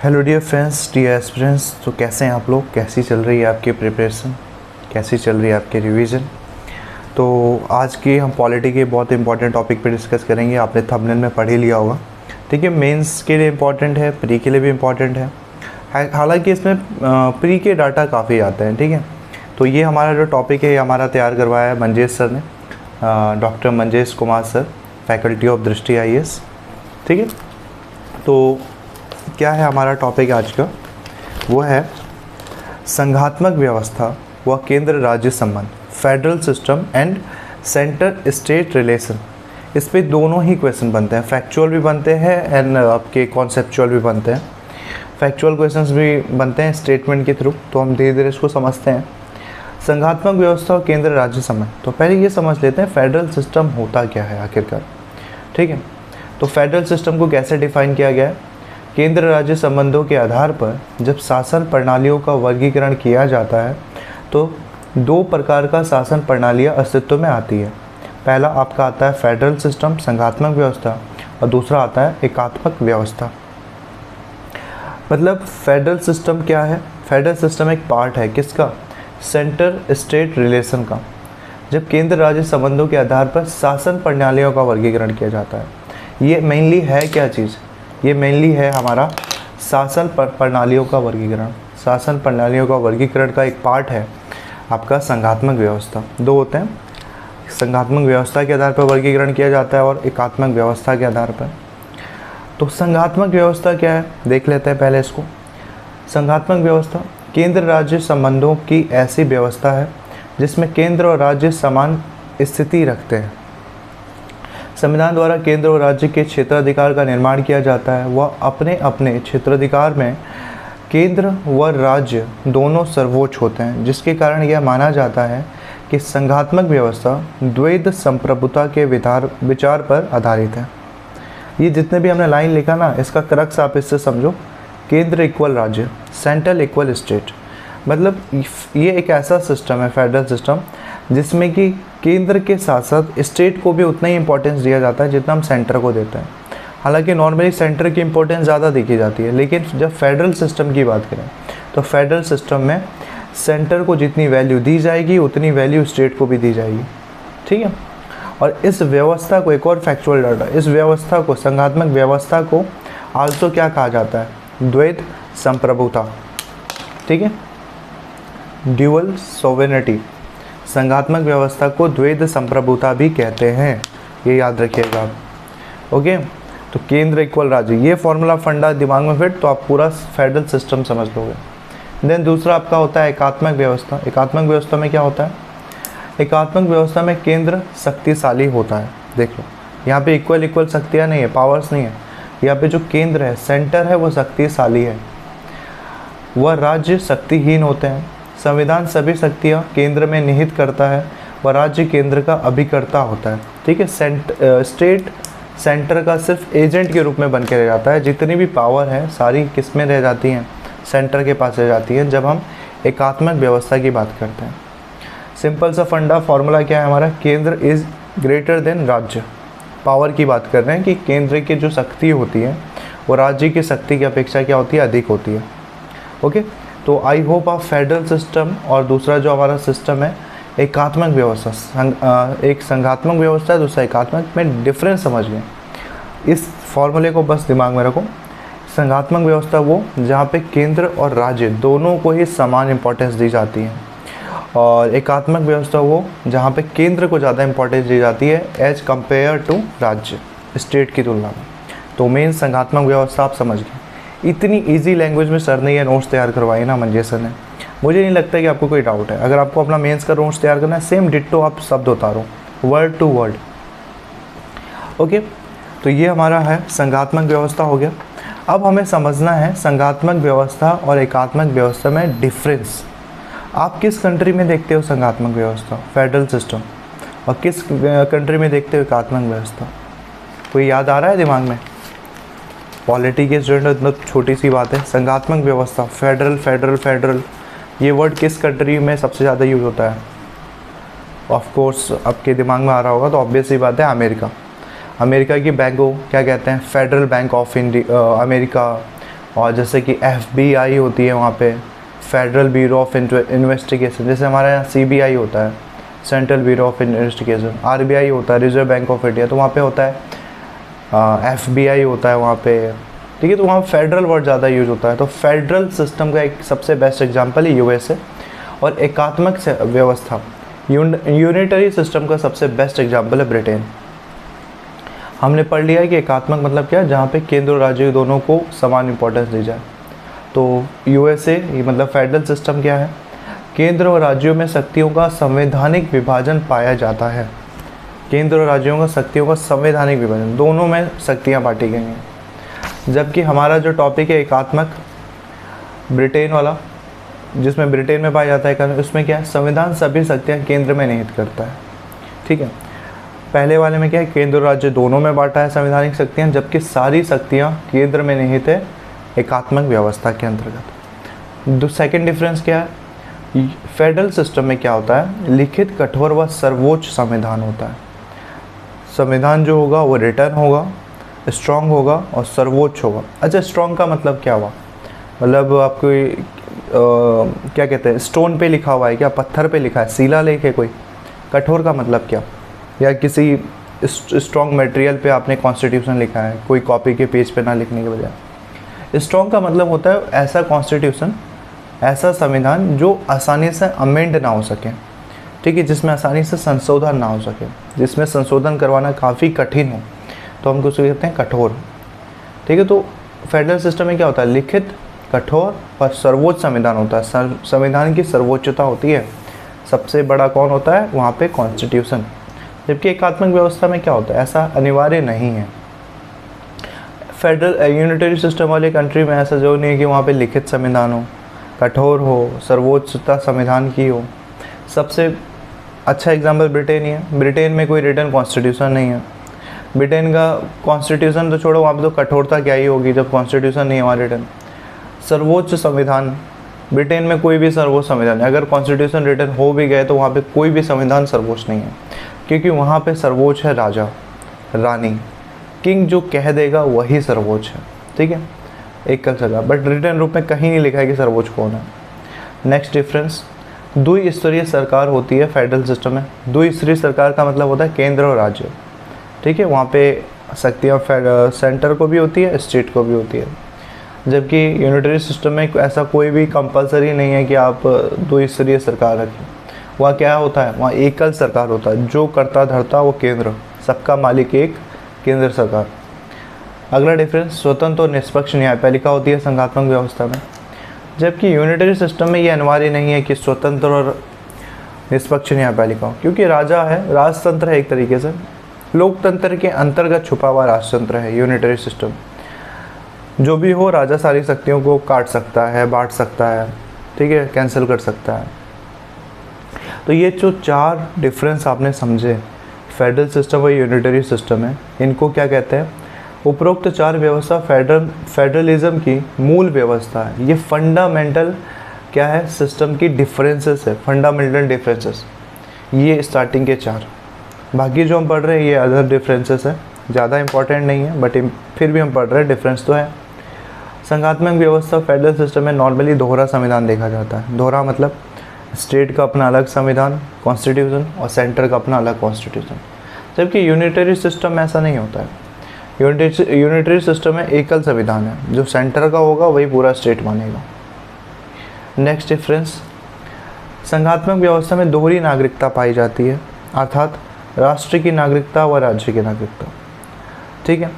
Hello dear friends, dear aspirants. तो कैसे हैं आप लोग? कैसी चल रही है आपकी प्रिपरेशन? कैसी चल रही है आपकी रिवीजन? तो आज की हम पॉलिटी के बहुत इंपॉर्टेंट टॉपिक पे डिस्कस करेंगे। आपने थंबनेल में पढ़ ही लिया होगा। ठीक है, मेंस के लिए इम्पॉर्टेंट है, प्री के लिए भी इम्पॉर्टेंट है। हालांकि इसमें प्री के डाटा काफ़ी आते हैं। ठीक है, तो ये हमारा जो टॉपिक है ये हमारा तैयार करवाया है मंजेश सर ने, doctor Manjesh Kumar sir, faculty of दृष्टि IAS। ठीक है, तो क्या है हमारा टॉपिक आज का? वो है संघात्मक व्यवस्था व केंद्र राज्य संबंध, federal system and centre state relation. इस पे दोनों ही क्वेश्चन बनते हैं, फैक्चुअल भी बनते हैं एंड आपके कॉन्सेप्चुअल भी बनते हैं। फैक्चुअल क्वेश्चंस भी बनते हैं स्टेटमेंट के थ्रू, तो हम धीरे धीरे इसको समझते हैं। संघात्मक व्यवस्था और केंद्र राज्य संबंध, तो पहले ये समझ लेते हैं फेडरल सिस्टम होता क्या है आखिरकार। ठीक है, तो फेडरल सिस्टम को कैसे डिफाइन किया गया है? केंद्र राज्य संबंधों के आधार पर जब शासन प्रणालियों का वर्गीकरण किया जाता है तो दो प्रकार का शासन प्रणालियाँ अस्तित्व में आती है। पहला आपका आता है फेडरल सिस्टम, संघात्मक व्यवस्था, और दूसरा आता है एकात्मक व्यवस्था। मतलब फेडरल सिस्टम क्या है? फेडरल सिस्टम एक पार्ट है किसका? सेंटर स्टेट रिलेशन का। जब केंद्र राज्य संबंधों के आधार पर शासन प्रणालियों का वर्गीकरण किया जाता है। ये मेनली है क्या चीज़? ये मेनली है हमारा शासन प्रणालियों का वर्गीकरण। शासन प्रणालियों का वर्गीकरण का एक पार्ट है आपका संघात्मक व्यवस्था। दो होते हैं, संघात्मक व्यवस्था के आधार पर वर्गीकरण किया जाता है और एकात्मक व्यवस्था के आधार पर। तो संघात्मक व्यवस्था क्या है देख लेते हैं पहले इसको। संघात्मक व्यवस्था केंद्र राज्य संबंधों की ऐसी व्यवस्था है जिसमें केंद्र और राज्य समान स्थिति रखते हैं। संविधान द्वारा केंद्र और राज्य के क्षेत्राधिकार का निर्माण किया जाता है। वह अपने अपने क्षेत्राधिकार में केंद्र व राज्य दोनों सर्वोच्च होते हैं, जिसके कारण यह माना जाता है कि संघात्मक व्यवस्था द्वैध संप्रभुता के विचार पर आधारित है। ये जितने भी हमने लाइन लिखा ना, इसका क्रक्स आप इससे समझो, केंद्र इक्वल राज्य, सेंट्रल इक्वल स्टेट। मतलब ये एक ऐसा सिस्टम है फेडरल सिस्टम जिसमें कि केंद्र के साथ साथ स्टेट को भी उतना ही इम्पोर्टेंस दिया जाता है जितना हम सेंटर को देते हैं। हालांकि नॉर्मली सेंटर की इम्पोर्टेंस ज़्यादा देखी जाती है, लेकिन जब फेडरल सिस्टम की बात करें तो फेडरल सिस्टम में सेंटर को जितनी वैल्यू दी जाएगी उतनी वैल्यू स्टेट को भी दी जाएगी। ठीक है, और इस व्यवस्था को, एक और फैक्चुअल डाटा, इस व्यवस्था को, संघात्मक व्यवस्था को आल्सो क्या कहा जाता है? द्वैध संप्रभुता। ठीक है, ड्यूअल सोवेरेनिटी। संघात्मक व्यवस्था को द्वैध संप्रभुता भी कहते हैं, ये याद रखिएगा आप। ओके, तो केंद्र इक्वल राज्य, ये फॉर्मूला फंडा दिमाग में फिट तो आप पूरा फेडरल सिस्टम समझ लोगे। देन दूसरा आपका होता है एकात्मक व्यवस्था। एकात्मक व्यवस्था में क्या होता है? एकात्मक व्यवस्था में केंद्र शक्तिशाली होता है। देख लो, यहाँ पे इक्वल शक्तियाँ नहीं है, पावर्स नहीं है। यहाँ पे जो केंद्र है, सेंटर है, वो शक्तिशाली है, वह राज्य शक्तिहीन होते हैं। संविधान सभी शक्तियाँ केंद्र में निहित करता है व राज्य केंद्र का अभिकर्ता होता है। ठीक है, स्टेट सेंटर का सिर्फ एजेंट के रूप में बन के रह जाता है। जितनी भी पावर है सारी किस में रह जाती हैं? सेंटर के पास रह जाती है जब हम एकात्मक व्यवस्था की बात करते हैं। सिंपल सा फंडा फॉर्मूला क्या है हमारा? केंद्र इज़ ग्रेटर देन राज्य। पावर की बात कर रहे हैं कि केंद्र की जो शक्ति होती है वो राज्य की शक्ति की अपेक्षा क्या होती है? अधिक होती है। ओके, तो आई होप आप फेडरल सिस्टम और दूसरा जो हमारा सिस्टम है एकात्मक व्यवस्था, एक संघात्मक व्यवस्था है, दूसरा एकात्मक, में डिफरेंस समझ गए। इस फॉर्मूले को बस दिमाग में रखो। संघात्मक व्यवस्था वो जहाँ पे केंद्र और राज्य दोनों को ही समान इम्पोर्टेंस दी जाती है, और एकात्मक व्यवस्था वो जहाँ पे केंद्र को ज़्यादा इम्पोर्टेंस दी जाती है एज कम्पेयर टू राज्य, स्टेट की तुलना में। तो मेन संघात्मक व्यवस्था आप समझ गए। इतनी इजी लैंग्वेज में सर ने ये नोट्स तैयार करवाए ना मंजेश सर ने, मुझे नहीं लगता कि आपको कोई डाउट है। अगर आपको अपना मेंस का नोट्स तैयार करना है, सेम डिट्टो आप शब्द उतारो, वर्ड टू वर्ड। ओके, तो ये हमारा है संघात्मक व्यवस्था हो गया। अब हमें समझना है संघात्मक व्यवस्था और एकात्मक व्यवस्था में डिफरेंस। आप किस कंट्री में देखते हो संघात्मक व्यवस्था, फेडरल सिस्टम, और किस कंट्री में देखते हो एकात्मक व्यवस्था? कोई याद आ रहा है दिमाग में? पॉलिटी के स्टूडेंट इतना छोटी सी बात है। संघात्मक व्यवस्था, फेडरल फेडरल फेडरल, ये वर्ड किस कंट्री में सबसे ज़्यादा यूज़ होता है? ऑफ कोर्स आपके दिमाग में आ रहा होगा, तो ऑब्वियस सी बात है अमेरिका। अमेरिका की बैंक को क्या कहते हैं? फेडरल बैंक ऑफ अमेरिका, और जैसे कि FBI होती है वहाँ पे, फेडरल ब्यूरो ऑफ इन्वेस्टिगेशन, जैसे हमारे यहाँ CBI होता है, central bureau of investigation, RBI होता है, रिजर्व बैंक ऑफ इंडिया, तो वहाँ पे होता है FBI होता है वहाँ पे, ठीक है। तो वहाँ फेडरल वर्ड ज़्यादा यूज होता है। तो फेडरल सिस्टम का एक सबसे बेस्ट एग्जांपल है USA, और एकात्मक व्यवस्था यूनिटरी सिस्टम का सबसे बेस्ट एग्जांपल है ब्रिटेन। हमने पढ़ लिया है कि एकात्मक मतलब क्या है, जहाँ पे केंद्र और राज्य दोनों को समान इंपॉर्टेंस दी जाए। तो USA ये मतलब फेडरल सिस्टम क्या है, केंद्र और राज्यों में शक्तियों का संवैधानिक विभाजन पाया जाता है। केंद्र और राज्यों का शक्तियों का संवैधानिक विभाजन, दोनों में शक्तियाँ बांटी गई हैं। जबकि हमारा जो टॉपिक है एकात्मक, ब्रिटेन वाला, जिसमें ब्रिटेन में पाया जाता है, उसमें क्या है, संविधान सभी शक्तियाँ केंद्र में निहित करता है, ठीक है। पहले वाले में क्या है, केंद्र और राज्य दोनों में बांटा है संवैधानिक शक्तियाँ, जबकि सारी शक्तियाँ केंद्र में निहित है एकात्मक व्यवस्था के अंतर्गत। सेकंड डिफरेंस क्या है, फेडरल सिस्टम में क्या होता है, लिखित, कठोर व सर्वोच्च संविधान होता है। संविधान जो होगा वो रिटर्न होगा, स्ट्रॉन्ग होगा और सर्वोच्च होगा। अच्छा, स्ट्रॉन्ग का मतलब क्या हुआ, मतलब आपको क्या कहते हैं, स्टोन पे लिखा हुआ है क्या, पत्थर पे लिखा है, शिलालेख है कोई। कठोर का मतलब क्या, या किसी स्ट्रॉन्ग मटेरियल पे आपने कॉन्स्टिट्यूशन लिखा है, कोई कॉपी के पेज पे ना लिखने के बजाय। स्ट्रॉन्ग का मतलब होता है ऐसा कॉन्स्टिट्यूशन, ऐसा संविधान जो आसानी से अमेंड ना हो सके, ठीक है, जिसमें आसानी से संशोधन ना हो सके, जिसमें संशोधन करवाना काफ़ी कठिन हो, तो हम उसको कहते हैं कठोर, ठीक है। तो फेडरल सिस्टम में क्या होता है, लिखित, कठोर और सर्वोच्च संविधान होता है। संविधान की सर्वोच्चता होती है, सबसे बड़ा कौन होता है वहाँ पे, कॉन्स्टिट्यूशन। जबकि एकात्मक व्यवस्था में क्या होता है, ऐसा अनिवार्य नहीं है। फेडरल यूनिटरी सिस्टम वाले कंट्री में ऐसा जो नहीं है कि वहाँ पे लिखित संविधान हो, कठोर हो, सर्वोच्चता संविधान की हो। सबसे अच्छा एग्जाम्पल ब्रिटेन ही है। ब्रिटेन में कोई रिटन कॉन्स्टिट्यूशन नहीं है। ब्रिटेन का कॉन्स्टिट्यूशन तो छोड़ो, वहाँ पे तो कठोरता क्या ही होगी जब कॉन्स्टिट्यूशन नहीं है वहाँ रिटन। सर्वोच्च संविधान, ब्रिटेन में कोई भी सर्वोच्च संविधान नहीं। अगर कॉन्स्टिट्यूशन रिटन हो भी गए तो वहाँ पे कोई भी संविधान सर्वोच्च नहीं है, क्योंकि वहाँ पे सर्वोच्च है राजा, रानी, किंग, जो कह देगा वही सर्वोच्च है, ठीक है, एकल सरकार। बट रिटन रूप में कहीं नहीं लिखा है कि सर्वोच्च कौन है। नेक्स्ट डिफरेंस, द्विस्तरीय सरकार होती है फेडरल सिस्टम में। द्विस्तरीय सरकार का मतलब होता है केंद्र और राज्य, ठीक है, वहाँ पे शक्तियाँ सेंटर को भी होती है, स्टेट को भी होती है। जबकि यूनिटरी सिस्टम में ऐसा कोई भी कंपलसरी नहीं है कि आप द्विस्तरीय सरकार रखें। वहाँ क्या होता है, वहाँ एकल सरकार होता है, जो करता धरता वो केंद्र, सबका मालिक एक, केंद्र सरकार। अगला डिफरेंस, स्वतंत्र और निष्पक्ष न्यायपालिका होती है संघात्मक व्यवस्था में। जबकि यूनिटरी सिस्टम में ये अनिवार्य नहीं है कि स्वतंत्र और निष्पक्ष न्यायपालिका हो, क्योंकि राजा है, राजतंत्र है, एक तरीके से लोकतंत्र के अंतर्गत छुपा हुआ राजतंत्र है यूनिटरी सिस्टम। जो भी हो, राजा सारी शक्तियों को काट सकता है, बांट सकता है, ठीक है, कैंसिल कर सकता है। तो ये जो चार डिफरेंस आपने समझे, फेडरल सिस्टम और यूनिटरी सिस्टम है, इनको क्या कहते हैं, उपरोक्त चार व्यवस्था फेडरलिज्म की मूल व्यवस्था है। ये फंडामेंटल क्या है, सिस्टम की डिफरेंसेस है, फंडामेंटल डिफरेंसेस, ये स्टार्टिंग के चार। बाकी जो हम पढ़ रहे हैं ये अदर डिफरेंसेस है, ज़्यादा इंपॉर्टेंट नहीं है, बट फिर भी हम पढ़ रहे हैं, डिफरेंस तो है। संघात्मक व्यवस्था फेडरल सिस्टम में नॉर्मली दोहरा संविधान देखा जाता है। दोहरा मतलब स्टेट का अपना अलग संविधान, कॉन्स्टिट्यूशन, और सेंटर का अपना अलग कॉन्स्टिट्यूशन। जबकि यूनिटरी सिस्टम में ऐसा नहीं होता है। यूनिटरी सिस्टम में एकल संविधान है, जो सेंटर का होगा वही पूरा स्टेट मानेगा। नेक्स्ट डिफरेंस, संघात्मक व्यवस्था में दोहरी नागरिकता पाई जाती है, अर्थात राष्ट्र की नागरिकता व राज्य की नागरिकता, ठीक है।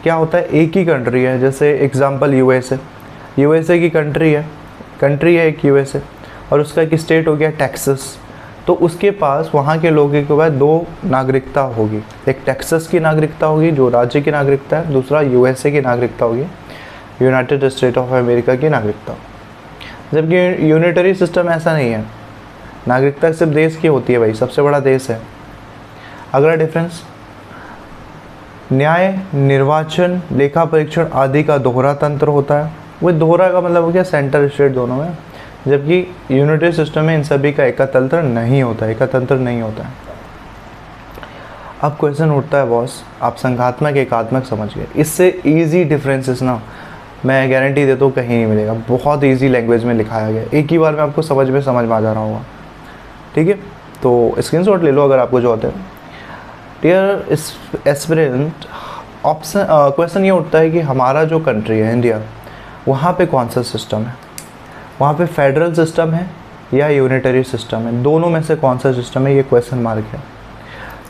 क्या होता है, एक ही कंट्री है, जैसे एग्जांपल यूएसए की कंट्री है एक यूएसए, और उसका एक स्टेट हो गया टेक्सास। तो उसके पास वहाँ के लोगों के बाद दो नागरिकता होगी, एक टेक्सास की नागरिकता होगी जो राज्य की नागरिकता है, दूसरा यूएसए की नागरिकता होगी, यूनाइटेड स्टेट ऑफ अमेरिका की नागरिकता। जबकि यूनिटरी सिस्टम ऐसा नहीं है, नागरिकता सिर्फ देश की होती है, भाई सबसे बड़ा देश है। अगला डिफरेंस, न्याय, निर्वाचन, लेखा परीक्षण आदि का दोहरा तंत्र होता है। वो दोहरा का मतलब हो गया सेंटर स्टेट दोनों में, जबकि यूनिटरी सिस्टम में इन सभी का एकतंत्र नहीं होता है। अब क्वेश्चन उठता है बॉस, आप संघात्मक एकात्मक समझ गए, इससे इजी डिफरेंसेस ना मैं गारंटी देता हूँ कहीं नहीं मिलेगा। बहुत ईजी लैंग्वेज में लिखाया गया, एक ही बार में आपको समझ में आ जा रहा होगा। ठीक है, तो स्क्रीनशॉट ले लो अगर आपको जो होता है। डियर एस्पिरेंट, ऑप्शन क्वेश्चन ये उठता है कि हमारा जो कंट्री है इंडिया, वहाँ पे कौन सा सिस्टम है? वहाँ पे फेडरल सिस्टम है या यूनिटरी सिस्टम है? दोनों में से कौन सा सिस्टम है? ये क्वेश्चन मार्क है।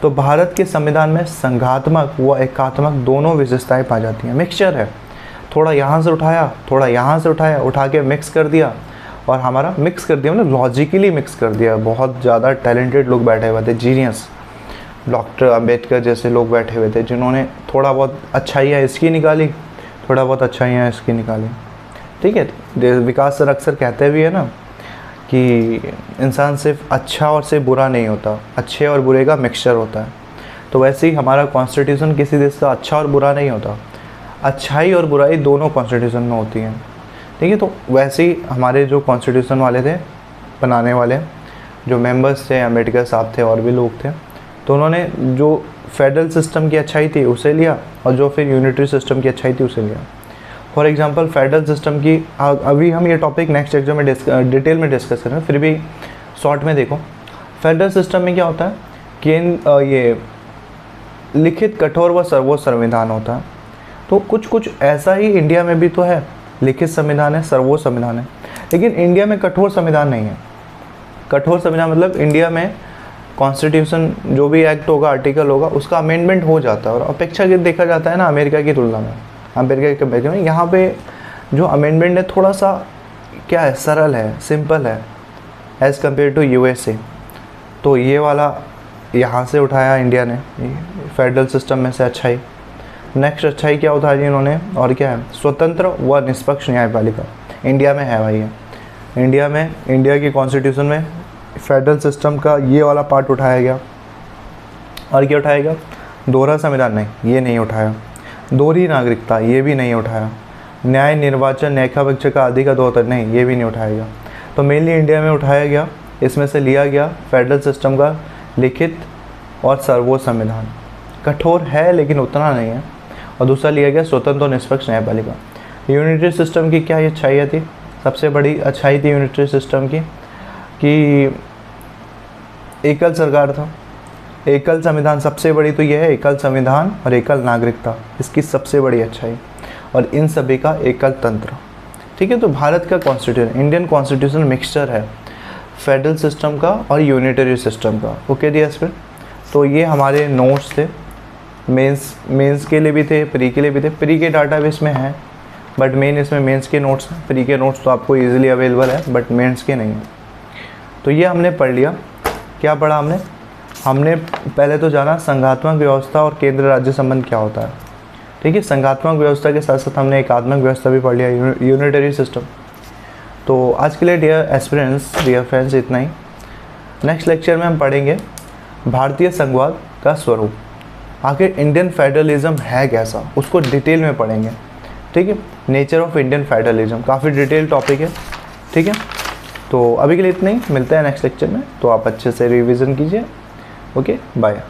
तो भारत के संविधान में संघात्मक व एकात्मक दोनों विशेषताएं पाई जाती हैं। मिक्सचर है, थोड़ा यहाँ से उठाया, थोड़ा यहाँ से उठाया, उठा के मिक्स कर दिया, और हमारा मिक्स कर दिया मतलब लॉजिकली मिक्स कर दिया। बहुत ज़्यादा टैलेंटेड लोग बैठे हुए थे, जीनियस, डॉक्टर अंबेडकर जैसे लोग बैठे हुए थे, जिन्होंने थोड़ा बहुत अच्छाइयाँ इसकी निकाली, थोड़ा बहुत अच्छाइयाँ इसकी निकाली। ठीक है, विकास सर अक्सर कहते भी है ना कि इंसान सिर्फ अच्छा और सिर्फ बुरा नहीं होता, अच्छे और बुरे का मिक्सचर होता है। तो वैसे ही हमारा कॉन्स्टिट्यूशन किसी देश का अच्छा और बुरा नहीं होता, अच्छाई और बुराई दोनों कॉन्स्टिट्यूशन में होती हैं। ठीक है, तो वैसे ही हमारे जो कॉन्स्टिट्यूशन वाले थे बनाने वाले, जो मेंबर्स थे, अंबेडकर साहब थे और भी लोग थे, तो उन्होंने जो फेडरल सिस्टम की अच्छाई थी उसे लिया, और जो फिर यूनिटरी सिस्टम की अच्छाई थी उसे लिया। फॉर एग्जांपल फेडरल सिस्टम की, अभी हम ये टॉपिक नेक्स्ट एग्जाम में डिटेल में डिस्कस करेंगे, फिर भी शॉर्ट में देखो। फेडरल सिस्टम में क्या होता है कि ये लिखित, कठोर व सर्वोच्च संविधान होता है। तो कुछ ऐसा ही इंडिया में भी तो है, लिखित संविधान है, सर्वोच्च संविधान है, लेकिन इंडिया में कठोर संविधान नहीं है। कठोर संविधान मतलब इंडिया में कॉन्स्टिट्यूशन जो भी एक्ट होगा, आर्टिकल होगा, उसका अमेंडमेंट हो जाता है, और अपेक्षाकृत देखा जाता है ना अमेरिका की तुलना में, अमेरिका के कंपेरिजन में यहाँ पे जो अमेंडमेंट है थोड़ा सा क्या है, सरल है, सिंपल है एज़ कम्पेयर टू यूएसए। तो ये वाला यहाँ से उठाया इंडिया ने, फेडरल सिस्टम में से अच्छाई। नेक्स्ट अच्छाई क्या उठाई इन्होंने, और क्या है, स्वतंत्र व निष्पक्ष न्यायपालिका। इंडिया में है भाई, है इंडिया में, इंडिया की कॉन्स्टिट्यूशन में फेडरल सिस्टम का ये वाला पार्ट उठाया गया। और क्या उठाया गया, दोहरा संविधान नहीं, ये नहीं उठाया। दोहरी नागरिकता, ये भी नहीं उठाया। न्याय, निर्वाचन, न्यायिका का अधिकार दोहतर, नहीं, ये भी नहीं उठाया गया। तो मेनली इंडिया में उठाया गया, इसमें से लिया गया फेडरल सिस्टम का लिखित और सर्वोच्च संविधान। कठोर है लेकिन उतना नहीं है। और दूसरा लिया गया स्वतंत्र और निष्पक्ष न्यायपालिका। यूनिटरी सिस्टम की क्या अच्छाइयाँ थी? सबसे बड़ी अच्छाई थी यूनिटरी सिस्टम की कि एकल सरकार था, एकल संविधान। सबसे बड़ी तो यह है, एकल संविधान और एकल नागरिकता, इसकी सबसे बड़ी अच्छाई, और इन सभी का एकल तंत्र। ठीक है, तो भारत का कॉन्स्टिट्यूशन, इंडियन कॉन्स्टिट्यूशन मिक्सचर है फेडरल सिस्टम का और यूनिटरी सिस्टम का। ओके डियर फ्रेंड, तो ये हमारे नोट्स थे, मेंस के लिए भी थे, प्री के लिए भी थे। प्री के डाटाबेस में है, बट मेन इसमें मेंस के नोट्स हैं। प्री के नोट्स तो आपको इजीली अवेलेबल है, बट मेंस के नहीं है। तो ये हमने पढ़ लिया। क्या पढ़ा हमने पहले तो जाना संघात्मक व्यवस्था और केंद्र राज्य संबंध क्या होता है। ठीक है, संघात्मक व्यवस्था के साथ साथ हमने एकात्मक व्यवस्था भी पढ़ लिया, यूनिटरी सिस्टम। तो आज के लिए डियर एस्पिरेंट्स, डियर फ्रेंड्स, इतना ही। नेक्स्ट लेक्चर में हम पढ़ेंगे भारतीय संघवाद का स्वरूप, आखिर इंडियन फेडरलिज्म है कैसा, उसको डिटेल में पढ़ेंगे। ठीक है, नेचर ऑफ इंडियन फेडरलिज्म, काफ़ी डिटेल टॉपिक है। ठीक है, तो अभी के लिए इतना ही, मिलते हैं नेक्स्ट लेक्चर में। तो आप अच्छे से रिवीजन कीजिए। Okay, bye.